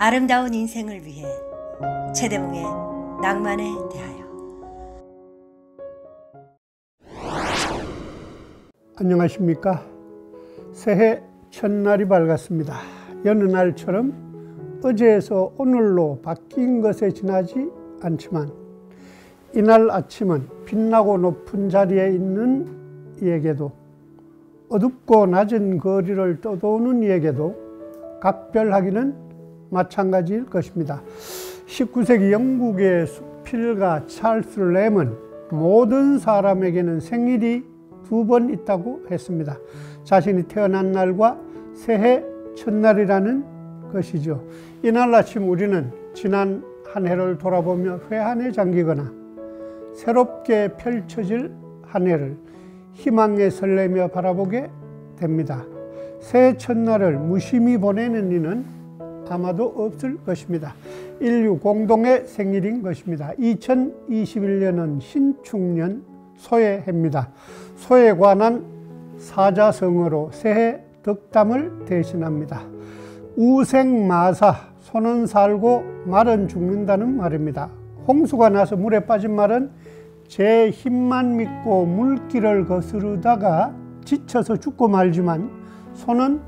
아름다운 인생을 위해 최대봉의 낭만에 대하여. 안녕하십니까. 새해 첫날이 밝았습니다. 여느 날처럼 어제에서 오늘로 바뀐 것에 지나지 않지만 이날 아침은 빛나고 높은 자리에 있는 이에게도 어둡고 낮은 거리를 떠도는 이에게도 각별하기는 마찬가지일 것입니다. 19세기 영국의 수필가 찰스 램은 모든 사람에게는 생일이 2번 있다고 했습니다. 자신이 태어난 날과 새해 첫날이라는 것이죠. 이날 아침 우리는 지난 한 해를 돌아보며 회한에 잠기거나 새롭게 펼쳐질 한 해를 희망에 설레며 바라보게 됩니다. 새해 첫날을 무심히 보내는 이는 아마도 없을 것입니다. 인류 공동의 생일인 것입니다. 2021년은 신축년 소해입니다. 소에 관한 사자성어로 새해 덕담을 대신합니다. 우생마사, 소는 살고 말은 죽는다는 말입니다. 홍수가 나서 물에 빠진 말은 제 힘만 믿고 물길을 거스르다가 지쳐서 죽고 말지만 소는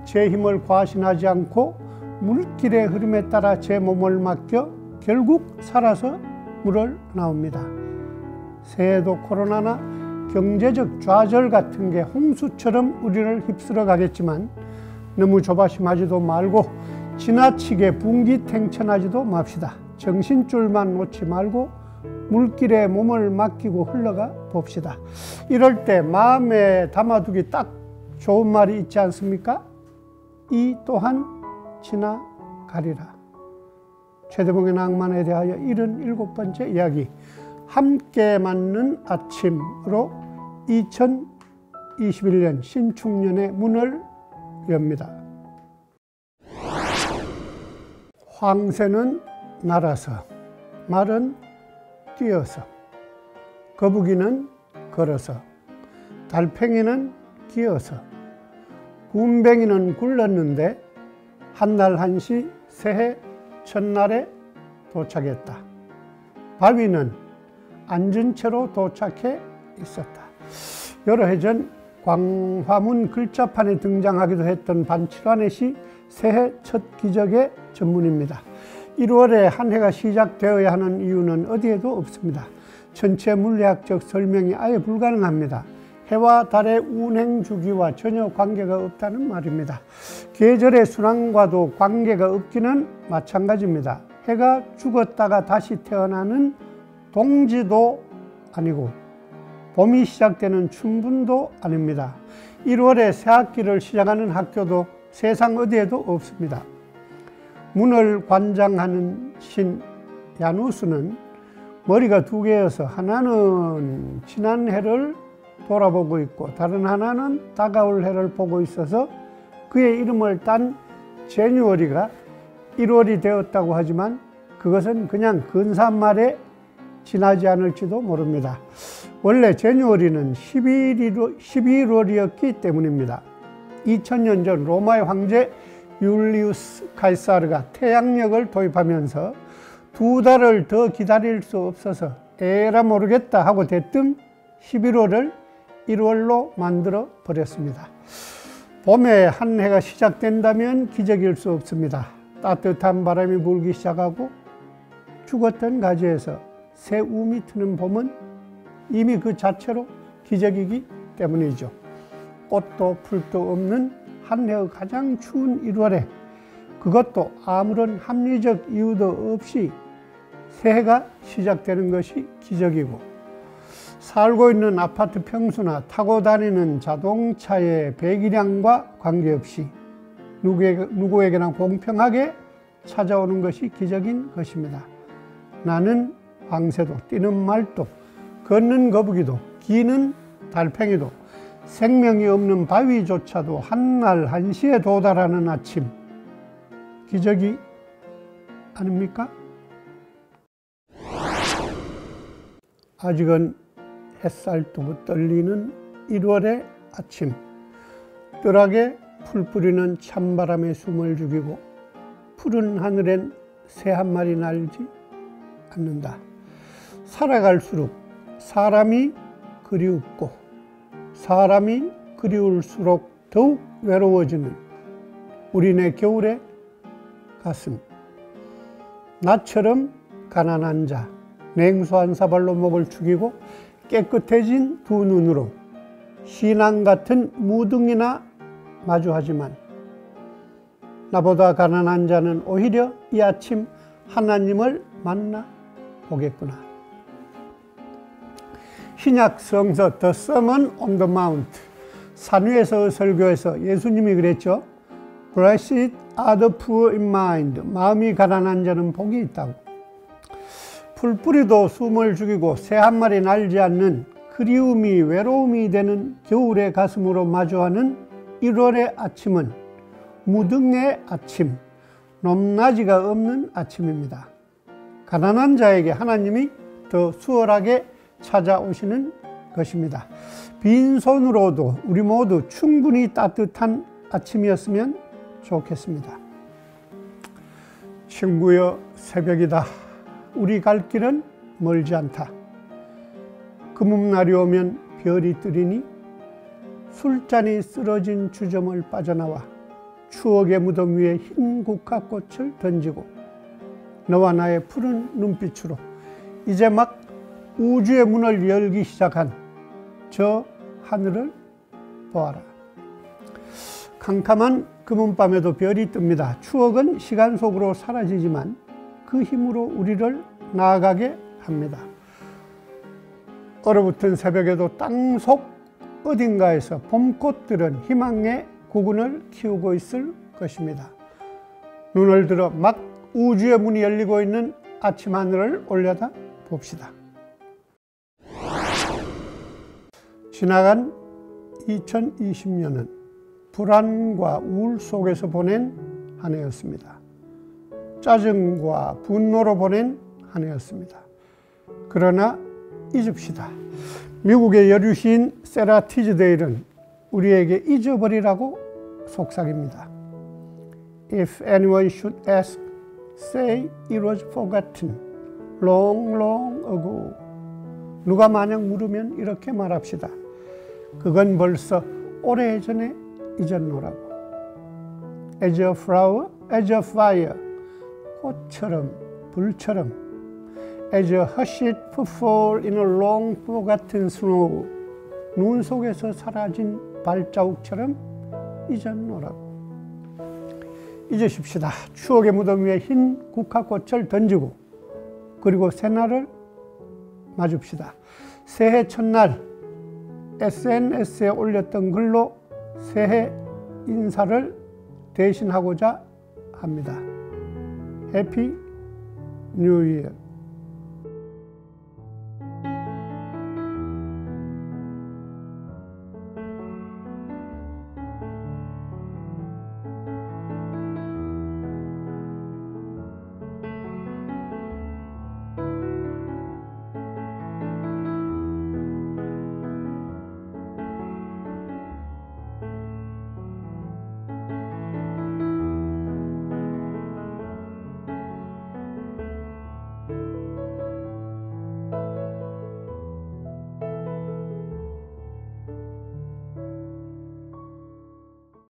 제 힘을 과신하지 않고 물길의 흐름에 따라 제 몸을 맡겨 결국 살아서 물을 나옵니다. 새해도 코로나나 경제적 좌절 같은 게 홍수처럼 우리를 휩쓸어 가겠지만 너무 조바심하지도 말고 지나치게 분기탱천하지도 맙시다. 정신줄만 놓지 말고 물길에 몸을 맡기고 흘러가 봅시다. 이럴 때 마음에 담아두기 딱 좋은 말이 있지 않습니까? 이 또한 지나가리라. 최대봉의 낭만에 대하여 77번째 이야기, 함께 맞는 아침으로 2021년 신축년의 문을 엽니다. 황새는 날아서, 말은 뛰어서, 거북이는 걸어서, 달팽이는 기어서, 군뱅이는 굴렀는데 한날 한시 새해 첫날에 도착했다. 바위는 앉은 채로 도착해 있었다. 여러 해 전 광화문 글자판에 등장하기도 했던 반칠환의 시 새해 첫 기적의 전문입니다. 1월에 한 해가 시작되어야 하는 이유는 어디에도 없습니다. 전체 물리학적 설명이 아예 불가능합니다. 해와 달의 운행 주기와 전혀 관계가 없다는 말입니다. 계절의 순환과도 관계가 없기는 마찬가지입니다. 해가 죽었다가 다시 태어나는 동지도 아니고 봄이 시작되는 춘분도 아닙니다. 1월에 새학기를 시작하는 학교도 세상 어디에도 없습니다. 문을 관장하는 신 야누스는 머리가 2개여서 하나는 지난 해를 돌아보고 있고 다른 하나는 다가올 해를 보고 있어서 그의 이름을 딴 제뉴어리가 1월이 되었다고 하지만 그것은 그냥 근사한 말에 지나지 않을지도 모릅니다. 원래 제뉴어리는 11월이었기 때문입니다. 2000년 전 로마의 황제 율리우스 카이사르가 태양력을 도입하면서 2달을 더 기다릴 수 없어서 에라 모르겠다 하고 대뜸 11월을 1월로 만들어 버렸습니다. 봄에 한 해가 시작된다면 기적일 수 없습니다. 따뜻한 바람이 불기 시작하고 죽었던 가지에서 새 움이 트는 봄은 이미 그 자체로 기적이기 때문이죠. 꽃도 풀도 없는 한 해의 가장 추운 1월에 그것도 아무런 합리적 이유도 없이 새해가 시작되는 것이 기적이고 살고 있는 아파트 평수나 타고 다니는 자동차의 배기량과 관계없이 누구에게나 공평하게 찾아오는 것이 기적인 것입니다. 나는 황새도 뛰는 말도 걷는 거북이도 기는 달팽이도 생명이 없는 바위조차도 한날 한시에 도달하는 아침, 기적이 아닙니까? 아직은 햇살도 못 떨리는 1월의 아침, 뜰하게 풀 뿌리는 찬바람에 숨을 죽이고 푸른 하늘엔 새 한 마리 날지 않는다. 살아갈수록 사람이 그리웠고 사람이 그리울수록 더욱 외로워지는 우리네 겨울의 가슴. 나처럼 가난한 자, 냉수 한 사발로 목을 축이고 깨끗해진 두 눈으로 신앙 같은 무등이나 마주하지만 나보다 가난한 자는 오히려 이 아침 하나님을 만나 보겠구나. 신약 성서 The Sermon on the Mount, 산 위에서 설교에서 예수님이 그랬죠. Blessed are the poor in mind. 마음이 가난한 자는 복이 있다고. 풀뿌리도 숨을 죽이고 새 한 마리 날지 않는 그리움이 외로움이 되는 겨울의 가슴으로 마주하는 1월의 아침은 무등의 아침, 높낮이가 없는 아침입니다. 가난한 자에게 하나님이 더 수월하게 찾아오시는 것입니다. 빈손으로도 우리 모두 충분히 따뜻한 아침이었으면 좋겠습니다. 친구여, 새벽이다. 우리 갈 길은 멀지 않다. 금음날이 오면 별이 뜨리니 술잔이 쓰러진 주점을 빠져나와 추억의 무덤 위에 흰 국화꽃을 던지고 너와 나의 푸른 눈빛으로 이제 막 우주의 문을 열기 시작한 저 하늘을 보아라. 캄캄한 금은밤에도 별이 뜹니다. 추억은 시간 속으로 사라지지만 그 힘으로 우리를 나아가게 합니다. 얼어붙은 새벽에도 땅속 어딘가에서 봄꽃들은 희망의 구근을 키우고 있을 것입니다. 눈을 들어 막 우주의 문이 열리고 있는 아침 하늘을 올려다 봅시다. 지나간 2020년은 불안과 우울 속에서 보낸 한 해였습니다. 짜증과 분노로 보낸 한 해였습니다. 그러나 잊읍시다. 미국의 여류시인 세라 티즈데일은 우리에게 잊어버리라고 속삭입니다. If anyone should ask, say it was forgotten long, long ago. 누가 만약 물으면 이렇게 말합시다. 그건 벌써 오래전에 잊었노라고. As a flower, as a fire. 꽃처럼, 불처럼. As a hushed footfall in a long forgotten snow. 눈 속에서 사라진 발자국처럼 잊었노라고. 잊으십시다. 추억의 무덤 위에 흰 국화꽃을 던지고 그리고 새날을 맞읍시다. 새해 첫날 SNS에 올렸던 글로 새해 인사를 대신하고자 합니다. 해피 뉴 이어.